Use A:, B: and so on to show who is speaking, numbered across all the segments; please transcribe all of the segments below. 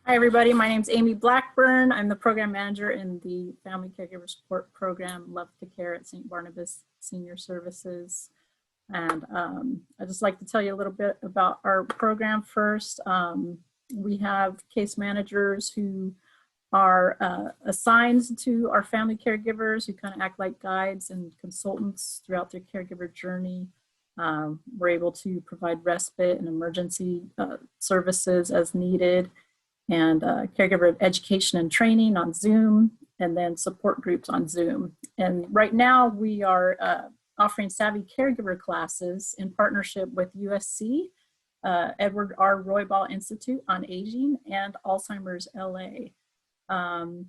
A: Hi, everybody. My name is Amy Blackburn. I'm the program manager in the Family Caregiver Support Program, Love to Care at St. Barnabas Senior Services. And I'd just like to tell you a little bit about our program first. We have case managers who are assigned to our family caregivers who kind of act like guides and consultants throughout their caregiver journey. We're able to provide respite and emergency services as needed, and caregiver education and training on Zoom, and then support groups on Zoom. And right now we are offering Savvy Caregiver classes in partnership with USC, Edward R. Roybal Institute on Aging, and Alzheimer's LA.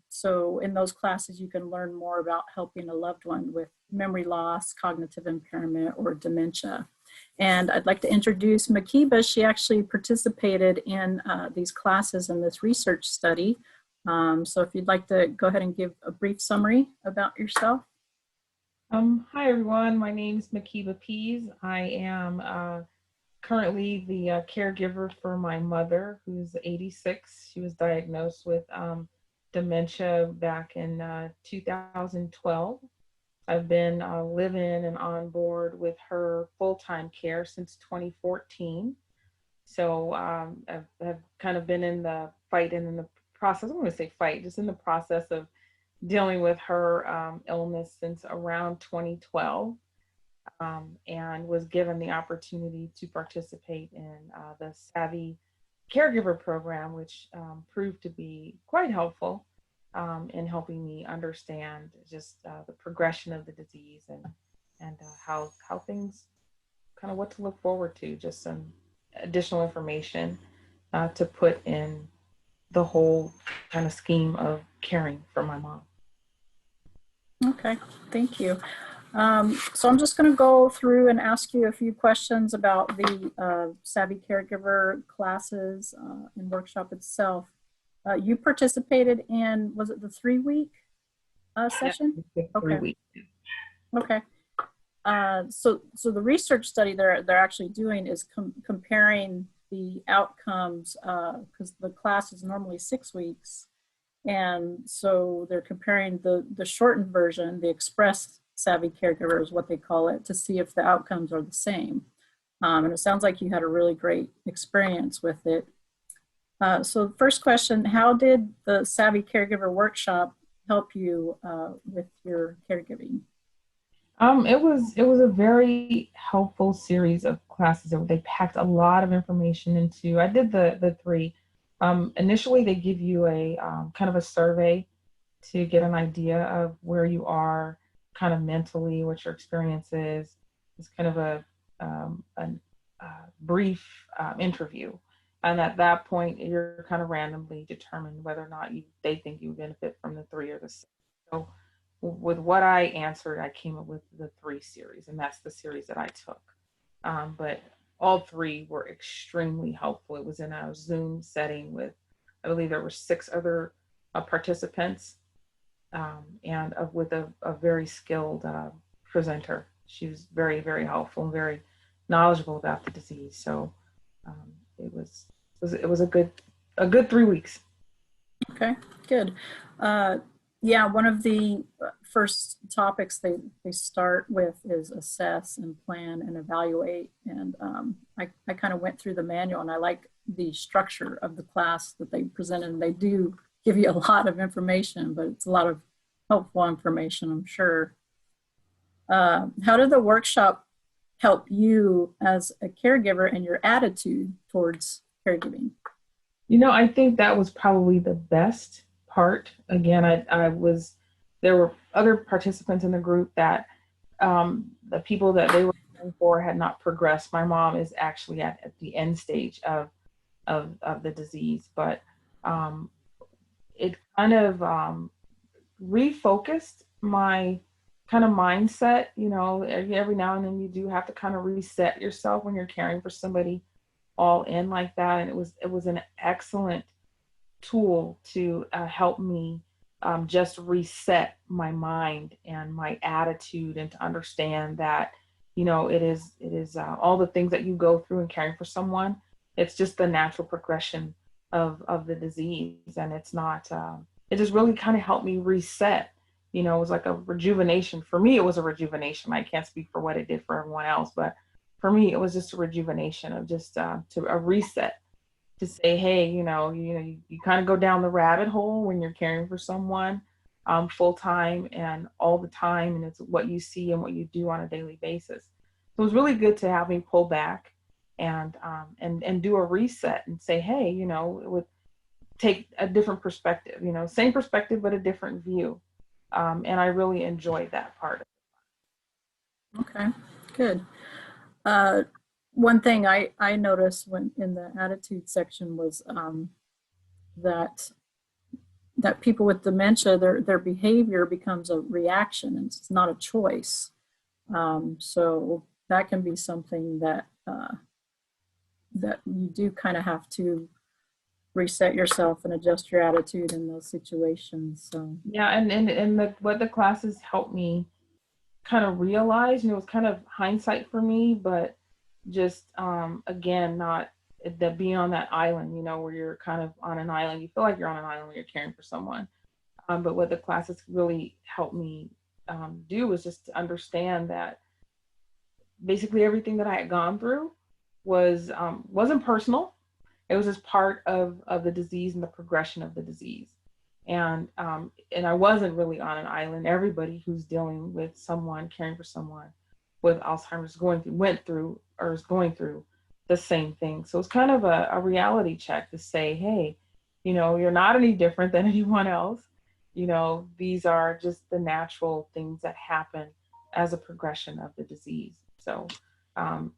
A: So in those classes, you can learn more about helping a loved one with memory loss, cognitive impairment, or dementia. And I'd like to introduce Makeba. She actually participated in these classes in this research study. So if you'd like to go ahead and give a brief summary about yourself.
B: Hi everyone, my name is Makeba Pease. I am currently the caregiver for my mother, who's 86. She was diagnosed with dementia back in 2012. I've been living and on board with her full-time care since 2014. So I've kind of been in the fight and in the process, I'm going to say fight, just in the process of dealing with her illness since around 2012, and was given the opportunity to participate in the Savvy Caregiver program, which proved to be quite helpful in helping me understand just the progression of the disease and how things, kind of what to look forward to, just some additional information to put in the whole kind of scheme of caring for my mom.
A: Okay, thank you. So I'm just going to go through and ask you a few questions about the Savvy Caregiver classes and workshop itself. You participated in, was it the 3-week session?
B: Yeah, 3 weeks.
A: Okay. So the research study they're actually doing is comparing the outcomes, because the class is normally 6 weeks. And so they're comparing the shortened version, the Express Savvy Caregiver is what they call it, to see if the outcomes are the same. And it sounds like you had a really great experience with it. So first question, how did the Savvy Caregiver workshop help you with your caregiving?
B: It was a very helpful series of classes. They packed a lot of information into. I did the 3. Initially, they give you a kind of a survey to get an idea of where you are, kind of mentally, what your experience is. It's kind of a brief interview, and at that point, you're kind of randomly determined whether or not they think you benefit from the 3 or the 6. So with what I answered, I came up with the 3 series, and that's the series that I took. But all 3 were extremely helpful. It was in a Zoom setting with, I believe there were 6 other participants, and with a very skilled presenter. She was very, very helpful and very knowledgeable about the disease. So it was a good 3 weeks.
A: Okay, good. Yeah, one of the first topics they start with is assess and plan and evaluate. And I kind of went through the manual, and I like the structure of the class that they presented. And they do give you a lot of information, but it's a lot of helpful information, I'm sure. How did the workshop help you as a caregiver and your attitude towards caregiving?
B: I think that was probably the best part. Again, there were other participants in the group that the people that they were caring for had not progressed. My mom is actually at the end stage of the disease, but it kind of refocused my kind of mindset. Every now and then you do have to kind of reset yourself when you're caring for somebody all in like that. And it was an excellent tool to help me just reset my mind and my attitude, and to understand that it is all the things that you go through in caring for someone. It's just the natural progression of the disease. And it's not, it just really kind of helped me reset. You know, it was like a rejuvenation. For me, it was a rejuvenation. I can't speak for what it did for everyone else, but for me, it was just a rejuvenation of just to a reset to say, hey, you kind of go down the rabbit hole when you're caring for someone full time and all the time, and it's what you see and what you do on a daily basis. So it was really good to have me pull back and do a reset and say, hey, it would take a different perspective, same perspective but a different view, and I really enjoyed that part.
A: Okay, good. Uh, One thing I noticed when in the attitude section was that that people with dementia, their behavior becomes a reaction and it's not a choice. So that can be something that that you do kind of have to reset yourself and adjust your attitude in those situations. So
B: Yeah, and what the classes helped me kind of realize, it was kind of hindsight for me, but just again, not that being on that island, where you're kind of on an island, you feel like you're on an island when you're caring for someone. But what the classes really helped me do was just to understand that basically everything that I had gone through wasn't personal. It was just part of the disease and the progression of the disease. And I wasn't really on an island. Everybody who's dealing with someone, caring for someone with Alzheimer's went through or is going through the same thing. So it's kind of a reality check to say, hey, you're not any different than anyone else. These are just the natural things that happen as a progression of the disease. So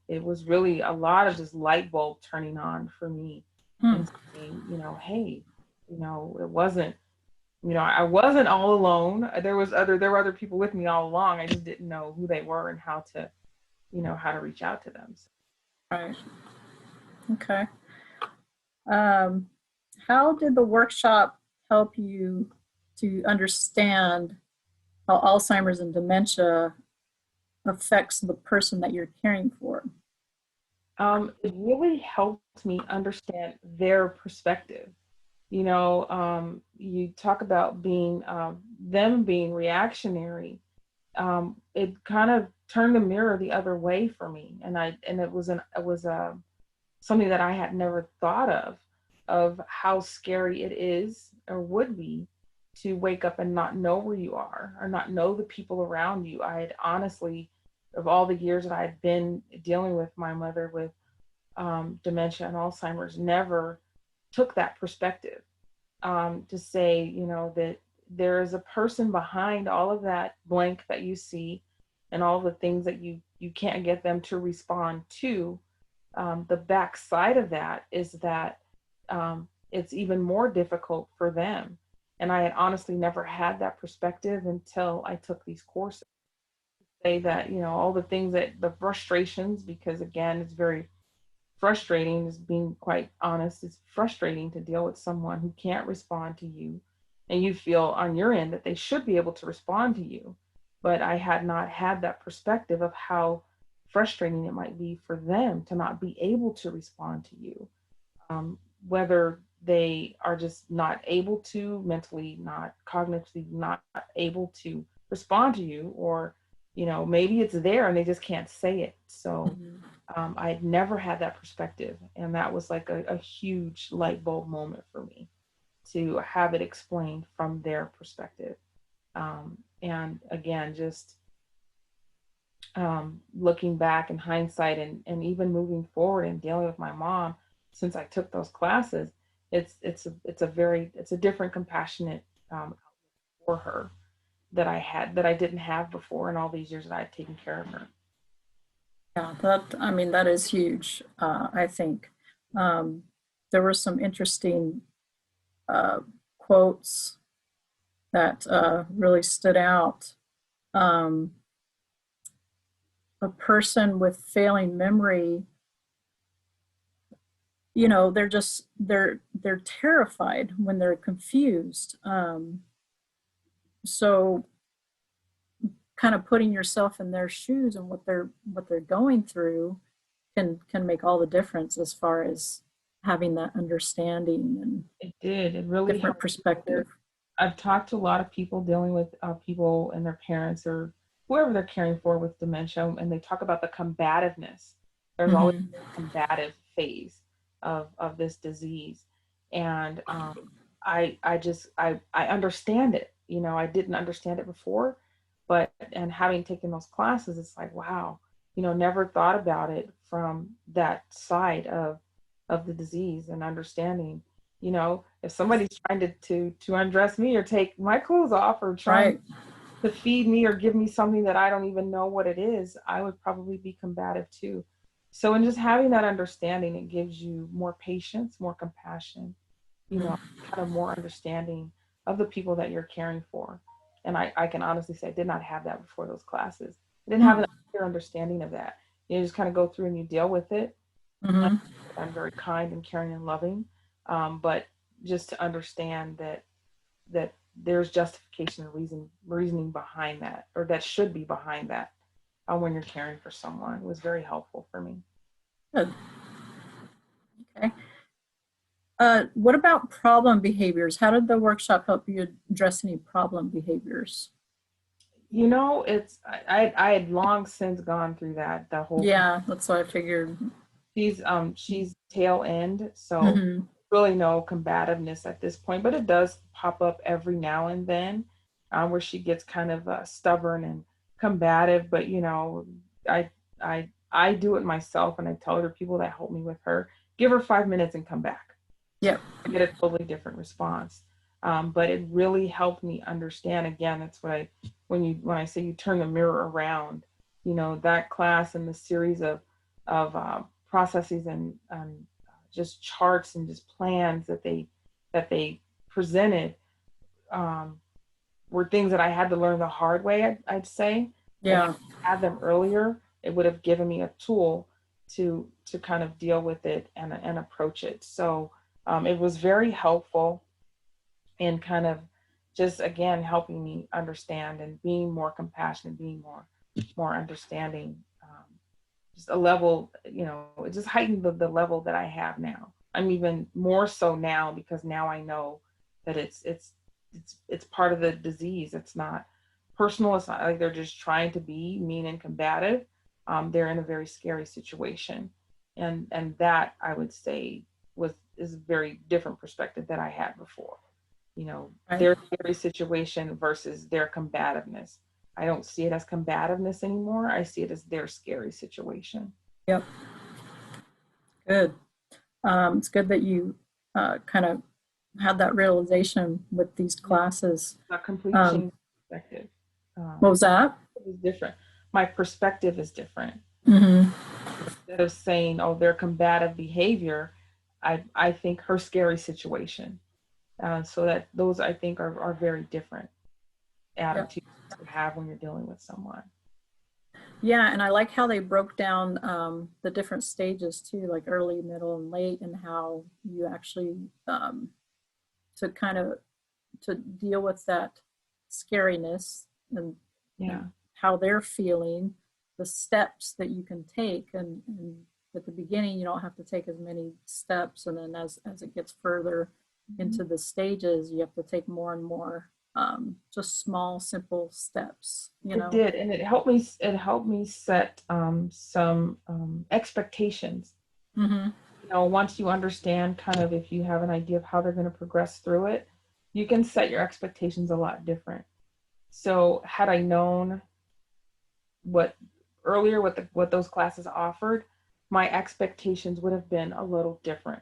B: it was really a lot of just light bulb turning on for me and saying, hey, it wasn't, I wasn't all alone. There were other people with me all along. I just didn't know who they were and how to reach out to them.
A: right, okay. How did the workshop help you to understand how Alzheimer's and dementia affects the person that you're caring for?
B: It really helped me understand their perspective. You talk about being them being reactionary. It kind of turned the mirror the other way for me, and it was something that I had never thought of how scary it is or would be to wake up and not know where you are or not know the people around you. I had honestly, of all the years that I had been dealing with my mother with dementia and Alzheimer's, never took that perspective to say, that there is a person behind all of that blank that you see and all the things that you can't get them to respond to. The backside of that is that it's even more difficult for them. And I had honestly never had that perspective until I took these courses. Say that, all the things that the frustrations, because again, it's very frustrating, is being quite honest, it's frustrating to deal with someone who can't respond to you. And you feel on your end that they should be able to respond to you. But I had not had that perspective of how frustrating it might be for them to not be able to respond to you. Whether they are just not able to, mentally not, cognitively not able to respond to you, or maybe it's there and they just can't say it. So I had never had that perspective, and that was like a huge light bulb moment for me to have it explained from their perspective. And again, just looking back in hindsight and even moving forward and dealing with my mom, since I took those classes, it's a different compassionate for her that I didn't have before in all these years that I had taken care of her.
A: Yeah, that is huge, I think. There were some interesting quotes that really stood out. A person with failing memory, they're terrified when they're confused. So kind of putting yourself in their shoes and what they're going through can make all the difference as far as having that understanding and
B: It did. It really
A: different
B: helped.
A: perspective.
B: I've talked to a lot of people dealing with people and their parents or whoever they're caring for with dementia, and they talk about the combativeness. There's always
A: Hmm.
B: a combative phase of this disease, and I understand it. You know, I didn't understand it before, but and having taken those classes, it's like wow, you know, never thought about it from that side of the disease and understanding. You know, if somebody's trying to undress me or take my clothes off or trying
A: Right.
B: to feed me or give me something that I don't even know what it is, I would probably be combative too. So in just having that understanding, it gives you more patience, more compassion, you know, kind of more understanding of the people that you're caring for. And I can honestly say I did not have that before those classes. I didn't have
A: Mm-hmm.
B: a clear understanding of that. You just kind of go through and you deal with it. I'm very kind and caring and loving, but just to understand that there's justification and reasoning behind that, or that should be behind that, when you're caring for someone, was very helpful for me.
A: Good. Okay. What about problem behaviors? How did the workshop help you address any problem behaviors?
B: You know, I had long since gone through that the whole.
A: Yeah, that's what I figured.
B: She's tail end, so
A: Hmm.
B: really no combativeness at this point, but it does pop up every now and then, where she gets kind of stubborn and combative. But you know, I I do it myself, and I tell other people that help me with her, give her 5 minutes and come back.
A: Yep.
B: I get a totally different response. But it really helped me understand. Again, that's what when I say you turn the mirror around, you know, that class and the series of processes and just charts and just plans that they presented, um, were things that I had to learn the hard way. I'd say, and if
A: Yeah.
B: I had them earlier, it would have given me a tool to kind of deal with it and approach it. So it was very helpful in kind of just again helping me understand and being more compassionate, being more understanding. Just a level, you know, it just heightened the level that I have now. I'm even more so now because now I know that it's part of the disease. It's not personal. It's not like they're just trying to be mean and combative. They're in a very scary situation, and that I would say is a very different perspective that I had before. You know,
A: Right.
B: their scary situation versus their combativeness. I don't see it as combativeness anymore. I see it as their scary situation.
A: Yep. Good. It's good that you kind of had that realization with these
B: Yeah,
A: classes.
B: a complete
A: Um,
B: change of perspective.
A: what was that?
B: It is different. My perspective is different.
A: Hmm.
B: Instead of saying, "Oh, their combative behavior," I think her scary situation. So that those I think are very different
A: Yep.
B: attitudes to have when you're dealing with someone.
A: Yeah, and I like how they broke down the different stages too, like early, middle, and late, and how you actually to kind of to deal with that scariness and
B: Yeah.
A: and how they're feeling, the steps that you can take, and at the beginning you don't have to take as many steps, and then as it gets further
B: Mhm.
A: into the stages, you have to take more and more just small, simple steps, you
B: It
A: know.
B: did, and it helped me set some expectations.
A: Hmm.
B: You know, once you understand kind of if you have an idea of how they're going to progress through it, you can set your expectations a lot different. So had I known what earlier what those classes offered, my expectations would have been a little different.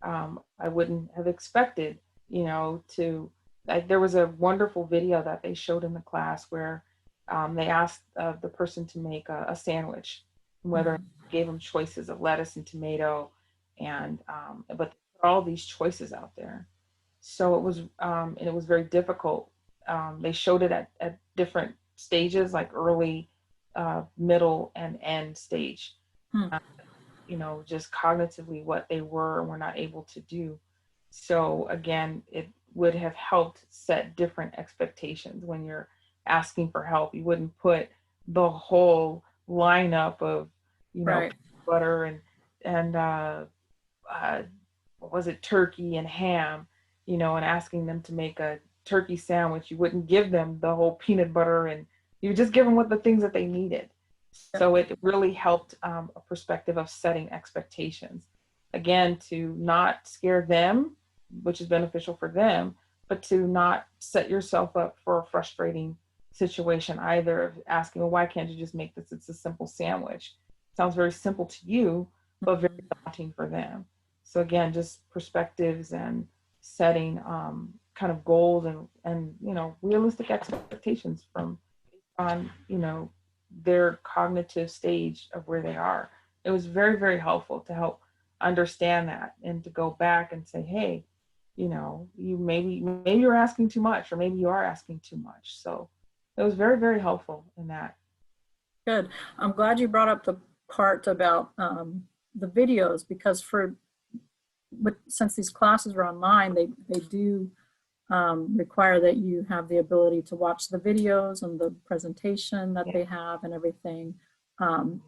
B: I wouldn't have expected, you know, to like there was a wonderful video that they showed in the class where they asked the person to make a sandwich, whether
A: Hmm.
B: gave them choices of lettuce and tomato, and but all these choices out there. So it was very difficult. They showed it at different stages, like early, middle, and end stage.
A: Hmm.
B: Uh, you know, just cognitively what they were and were not able to do. So again, it would have helped set different expectations when you're asking for help. You wouldn't put the whole lineup of, you know,
A: Right.
B: butter and uh, what was it, turkey and ham, and asking them to make a turkey sandwich. You wouldn't give them the whole peanut butter, and you just give them what the things that they needed. So it really helped a perspective of setting expectations. Again, to not scare them, which is beneficial for them, but to not set yourself up for a frustrating situation either, of asking, well, why can't you just make this? It's a simple sandwich. Sounds very simple to you, but very daunting for them. So again, just perspectives and setting kind of goals and realistic expectations from on their cognitive stage of where they are. It was very, very helpful to help understand that and to go back and say, hey, you maybe you're asking too much, or maybe you are asking too much. So it was very, very helpful in that.
A: Good. I'm glad you brought up the part about the videos, because since these classes are online, they do require that you have the ability to watch the videos and the presentation that they have and everything.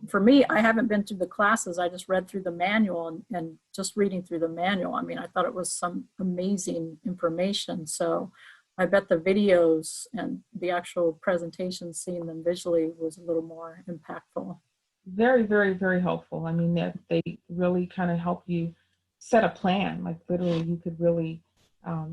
A: For me, I haven't been through the classes. I just read through the manual, and just reading through the manual, I mean, I thought it was some amazing information. So I bet the videos and the actual presentation, seeing them visually, was a little more impactful.
B: Very, very, very helpful. I mean, that they really kind of help you set a plan. Like literally, you could really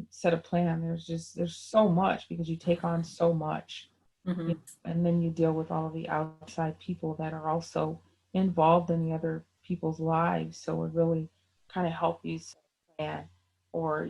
B: set a plan. There's so much, because you take on so much,
A: Mm-hmm.
B: and then you deal with all of the outside people that are also involved in the other people's lives. So it really kind of help you set a plan, or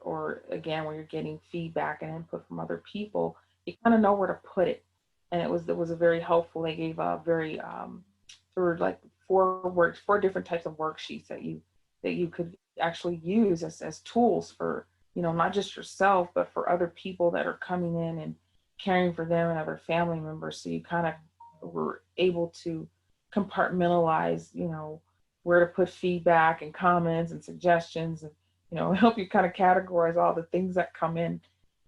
B: or again, when you're getting feedback and input from other people, you kind of know where to put it. And it was a very helpful. They gave a very there were like four different types of worksheets that you could actually use as tools for not just yourself, but for other people that are coming in and caring for them and other family members. So you kind of were able to compartmentalize where to put feedback and comments and suggestions, and help you kind of categorize all the things that come in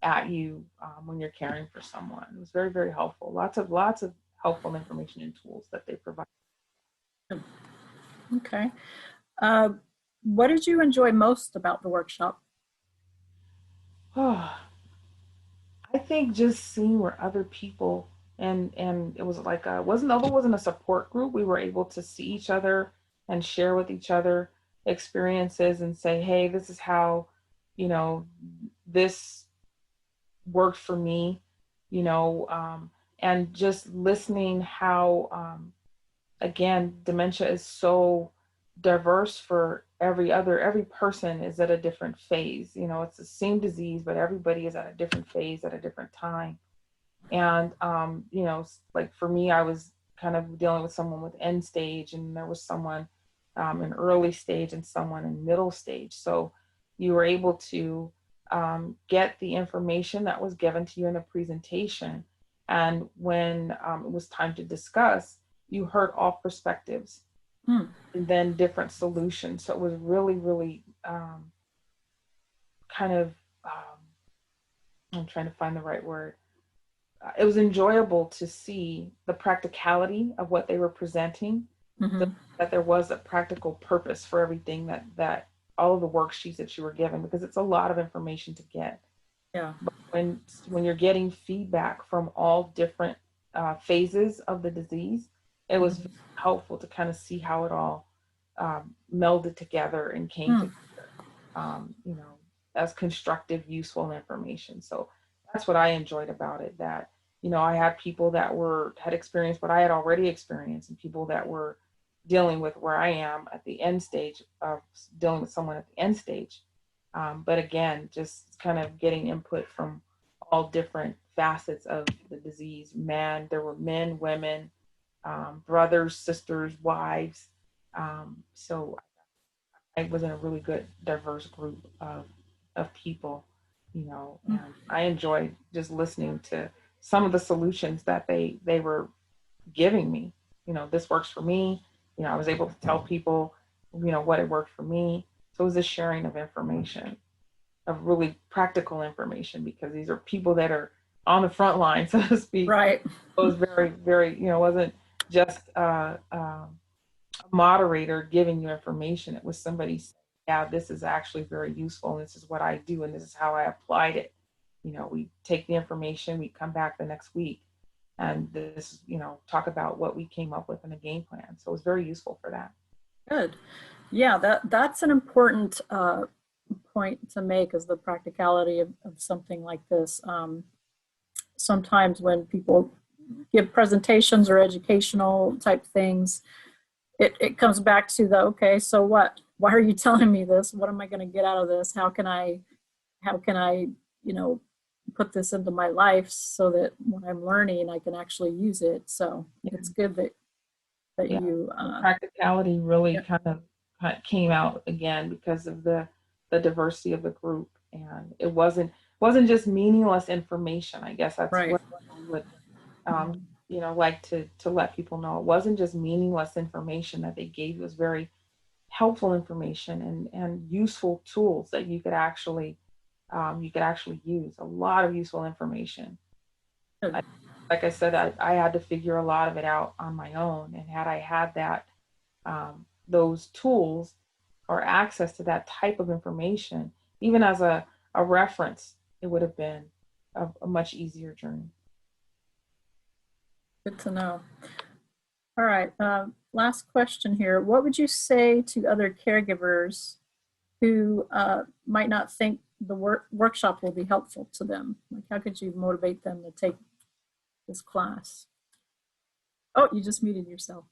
B: at you when you're caring for someone. It was very, very helpful. Lots of helpful information and tools that they provide.
A: Okay. What did you enjoy most about the workshop?
B: Oh, I think just seeing where other people, and it was like although it wasn't a support group, we were able to see each other and share with each other experiences and say, hey, this is how this worked for me, and just listening how again, dementia is so diverse for every person is at a different phase. It's the same disease, but everybody is at a different phase at a different time. And like for me, I was kind of dealing with someone with end stage, and there was someone in early stage and someone in middle stage. So you were able to get the information that was given to you in a presentation, and when it was time to discuss, you heard all perspectives and then different solutions. So it was really, really kind of, I'm trying to find the right word. It was enjoyable to see the practicality of what they were presenting, that there was a practical purpose for everything that all of the worksheets that you were given, because it's a lot of information to get.
A: Yeah.
B: But when you're getting feedback from all different phases of the disease, it was helpful to kind of see how it all melded together and came together, as constructive, useful information. So that's what I enjoyed about it, that, I had people that had experienced what I had already experienced, and people that were dealing with where I am at the end stage of dealing with someone at the end stage. But again, just kind of getting input from all different facets of the disease. There were men, women, brothers, sisters, wives. So I was in a really good, diverse group of people, and I enjoyed just listening to some of the solutions that they were giving me. This works for me. I was able to tell people, what it worked for me. So it was a sharing of information, of really practical information, because these are people that are on the front line, so to speak.
A: Right.
B: It was very, very, it wasn't just a moderator giving you information. It was somebody saying, yeah, this is actually very useful. And this is what I do. And this is how I applied it. We take the information, we come back the next week and this, talk about what we came up with in a game plan. So it was very useful for that.
A: Good. Yeah, that's an important point to make, is the practicality of something like this. Sometimes when people give presentations or educational type things, it comes back to the, okay, so what? Why are you telling me this? What am I going to get out of this? How can I, put this into my life so that when I'm learning, I can actually use it. So it's good that
B: Yeah.
A: you
B: Practicality really
A: yeah.
B: kind of came out again because of the diversity of the group, and it wasn't just meaningless information. I guess that's
A: Right.
B: what I would like to let people know. It wasn't just meaningless information that they gave. It was very helpful information and useful tools that you could actually use. A lot of useful information.
A: Good.
B: Like I said, I had to figure a lot of it out on my own, and had I had that those tools or access to that type of information, even as a reference, it would have been a much easier journey.
A: Good to know. All right. Last question here. What would you say to other caregivers who might not think the workshop will be helpful to them? Like, how could you motivate them to take this class? Oh, you just muted yourself.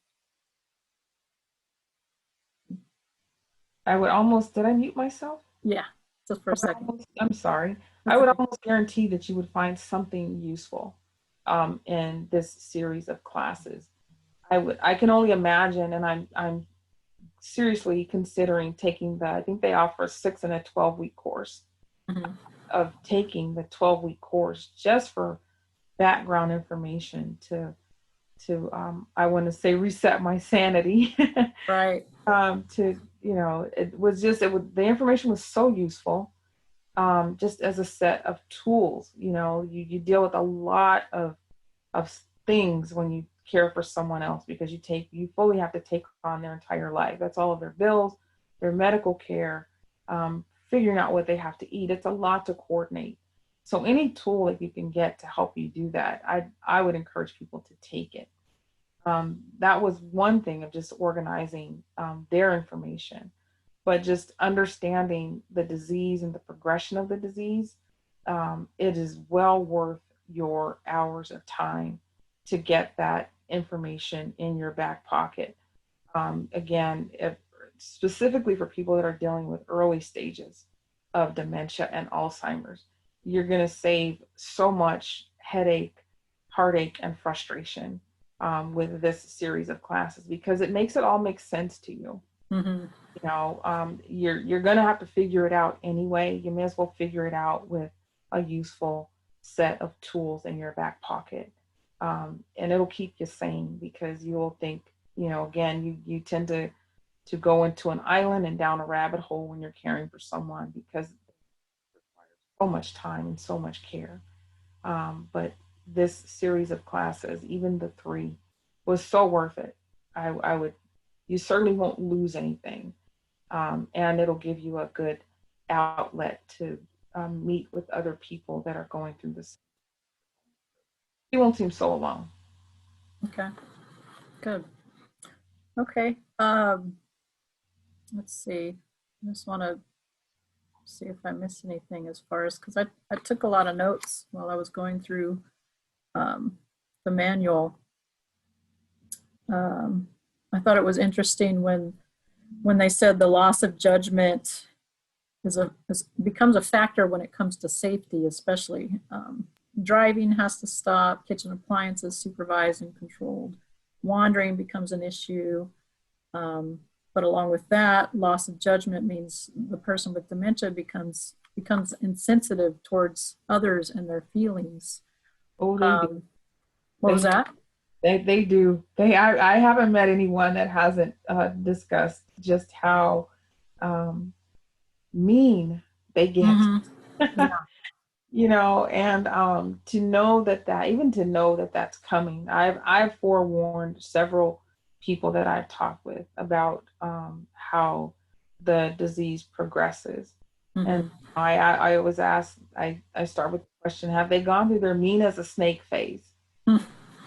B: I would almost, did I mute myself?
A: Yeah, just for a second.
B: I'm sorry.
A: That's
B: I would
A: okay.
B: almost guarantee that you would find something useful in this series of classes. I can only imagine, and I'm seriously considering taking I think they offer a 6 and a 12-week course, of taking the 12-week course just for background information to I want to say reset my sanity.
A: Right.
B: The information was so useful, just as a set of tools. You deal with a lot of things when you care for someone else, because you fully have to take on their entire life. That's all of their bills, their medical care, figuring out what they have to eat. It's a lot to coordinate. So any tool that you can get to help you do that, I would encourage people to take it. That was one thing of just organizing their information, but just understanding the disease and the progression of the disease. It is well worth your hours of time to get that information in your back pocket. Again, specifically for people that are dealing with early stages of dementia and Alzheimer's, you're going to save so much headache, heartache, and frustration with this series of classes, because it makes it all make sense to you.
A: Mm-hmm.
B: You're going to have to figure it out anyway. You may as well figure it out with a useful set of tools in your back pocket. And it'll keep you sane, because you'll think, again, you tend to go into an island and down a rabbit hole when you're caring for someone, because it requires so much time and so much care. But this series of classes, even the 3, was so worth it. You certainly won't lose anything. And it'll give you a good outlet to meet with other people that are going through this. You won't seem so alone.
A: Okay, good. Okay, let's see. I just want to see if I missed anything as far as, because I took a lot of notes while I was going through the manual. I thought it was interesting when they said the loss of judgment becomes a factor when it comes to safety, especially. Driving has to stop, kitchen appliances supervised and controlled. Wandering becomes an issue. But along with that, loss of judgment means the person with dementia becomes insensitive towards others and their feelings.
B: Oh,
A: What was that?
B: They do. I haven't met anyone that hasn't discussed just how mean they get.
A: Mm-hmm. Yeah.
B: And to know that that's coming. I've forewarned several people that I've talked with about how the disease progresses.
A: Mhm.
B: And I always ask, I start with the question, have they gone through their mean as a snake phase?
A: Mm.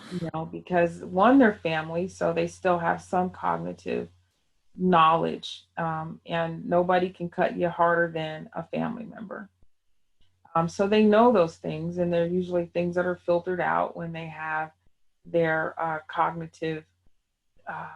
B: You know, because one, they're family, so they still have some cognitive knowledge, and nobody can cut you harder than a family member. So they know those things, and they're usually things that are filtered out when they have their cognitive uh,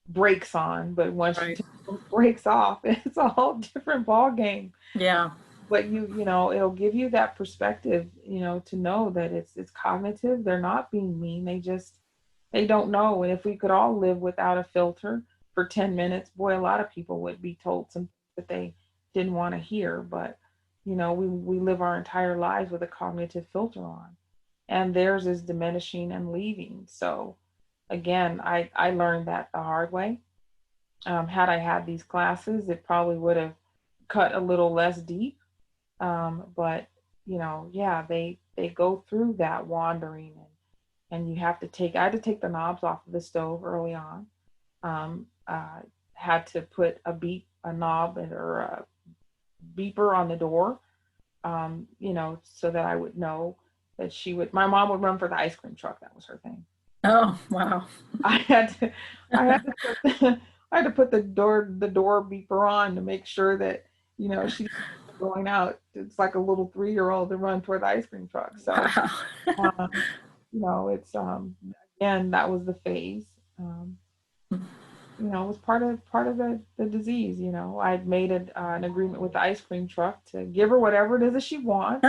B: brakes on. But once you
A: Right.
B: take those brakes off, it's a whole different ball game.
A: Yeah.
B: But you know, it'll give you that perspective, you know, to know that it's cognitive. They're not being mean. They don't know. And if we could all live without a filter for 10 minutes, boy, a lot of people would be told something that they didn't want to hear. But, you know, we live our entire lives with a cognitive filter on, and theirs is diminishing and leaving. So, again, I learned that the hard way. Had I had these classes, it probably would have cut a little less deep. But, you know, yeah, they go through that wandering, and you have to I had to take the knobs off of the stove early on. Um, uh, had to put a knob or a beeper on the door, you know, so that I would know that my mom would run for the ice cream truck. That was her thing.
A: Oh, wow.
B: I had to, I had to put, I had to put the door beeper on to make sure that, you know, she's going out. It's like a little 3-year-old to run toward the ice cream truck. So,
A: Wow.
B: um, you know, it's again, that was the phase. You know, it was part of the disease. You know, I'd made an agreement with the ice cream truck to give her whatever it is that she wants.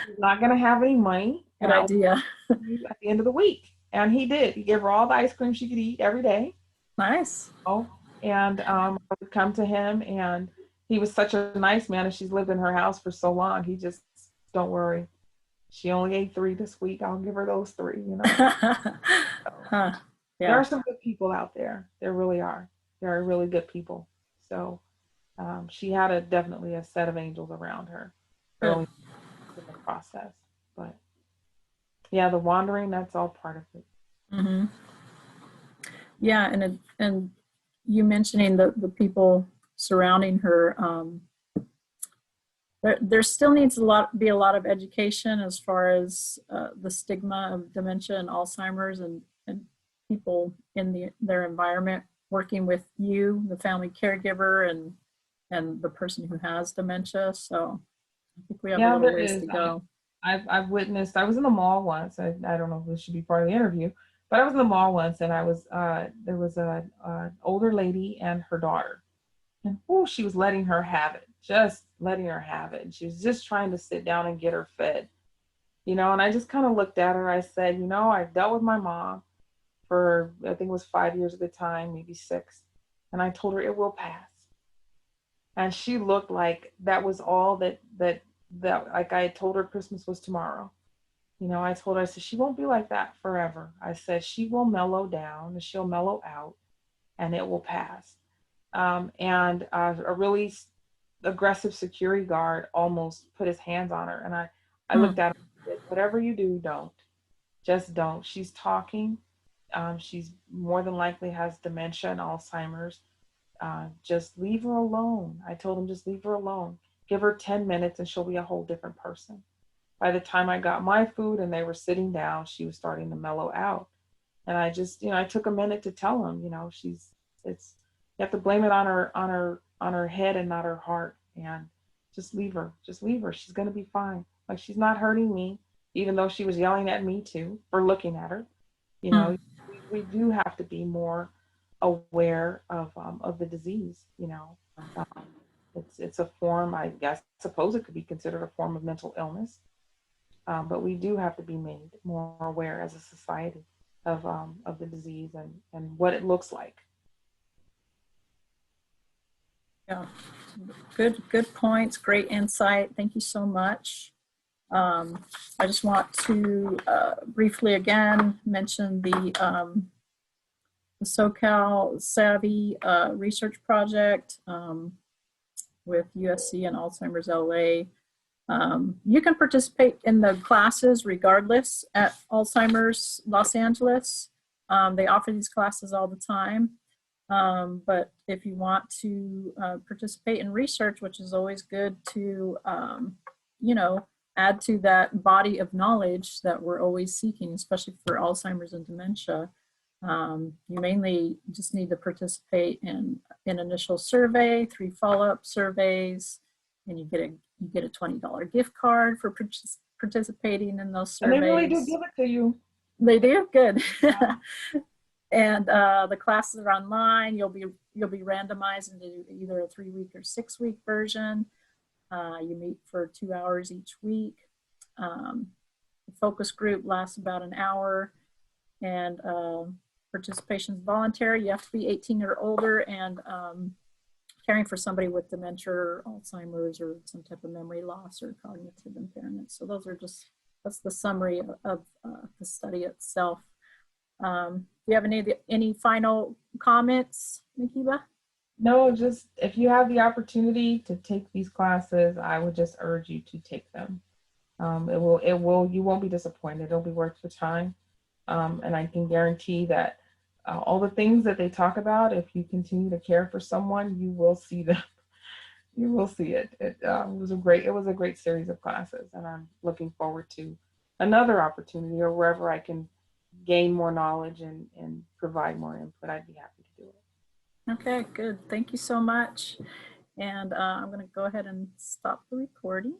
B: She's not going to have any money,
A: Good
B: and I will
A: idea.
B: pay you at the end of the week. And he did. He gave her all the ice cream she could eat every day.
A: Nice.
B: Oh, and I would come to him, and he was such a nice man, and she's lived in her house for so long. He just, don't worry. She only ate 3 this week. I'll give her those 3, you know.
A: Huh.
B: There are
A: Yeah.
B: some good people out there. There really are. There are really good people. So she had definitely a set of angels around her
A: Good.
B: early in the process. But yeah, the wandering, that's all part of it.
A: Hmm. Yeah, and you mentioning the people surrounding her, there still needs be a lot of education as far as the stigma of dementia and Alzheimer's, and people in their environment working with you, the family caregiver, and the person who has dementia. So I think we have a
B: Yeah,
A: little
B: there
A: ways
B: is.
A: to go.
B: I've witnessed. I was in the mall once. I don't know if this should be part of the interview, but I was in the mall once, and there was a older lady and her daughter, and she was letting her have it, just letting her have it. And she was just trying to sit down and get her fed, you know. And I just kind of looked at her. I said, you know, I've dealt with my mom for, I think it was 5 years at the time, maybe 6, and I told her it will pass. And she looked like that was all that like I had told her Christmas was tomorrow. You know, I told her, I said, she won't be like that forever. I said, she will mellow down and she'll mellow out and it will pass. And a really aggressive security guard almost put his hands on her. And I
A: Hmm.
B: looked at her and said, whatever you do, don't. Just don't. She's talking. She's more than likely has dementia and Alzheimer's. Just leave her alone. I told him, just leave her alone. Give her 10 minutes and she'll be a whole different person. By the time I got my food and they were sitting down, she was starting to mellow out. And I just, you know, I took a minute to tell him, you know, it's, you have to blame it on her head and not her heart. And just leave her. Just leave her. She's going to be fine. Like, she's not hurting me, even though she was yelling at me too for looking at her. You
A: Hmm.
B: know, we do have to be more aware of the disease. You know, it's a form, I guess, suppose it could be considered a form of mental illness, but we do have to be made more aware as a society of the disease and what it looks like.
A: Yeah. Good points. Great insight. Thank you so much. I just want to briefly again mention the SoCal Savvy research project with USC and Alzheimer's LA. You can participate in the classes regardless at Alzheimer's Los Angeles. They offer these classes all the time. But if you want to participate in research, which is always good to, you know, add to that body of knowledge that we're always seeking, especially for Alzheimer's and dementia, you mainly just need to participate in an initial survey, 3 follow-up surveys, and you get a $20 gift card for participating in those
B: And they really do
A: surveys.
B: give it to you.
A: They do good.
B: Yeah.
A: And the classes are online. You'll be randomized into either a 3-week or 6-week version. You meet for 2 hours each week. The focus group lasts about an hour, and participation is voluntary. You have to be 18 or older and caring for somebody with dementia or Alzheimer's or some type of memory loss or cognitive impairment. So that's the summary of the study itself. Do you have any final comments, Makeba?
B: No, just if you have the opportunity to take these classes, I would just urge you to take them. You won't be disappointed. It'll be worth your time. And I can guarantee that all the things that they talk about, if you continue to care for someone, you will see them. You will see it. It was a great series of classes, and I'm looking forward to another opportunity or wherever I can gain more knowledge and provide more input. I'd be happy to do it.
A: Okay, good. Thank you so much. And I'm going to go ahead and stop the recording.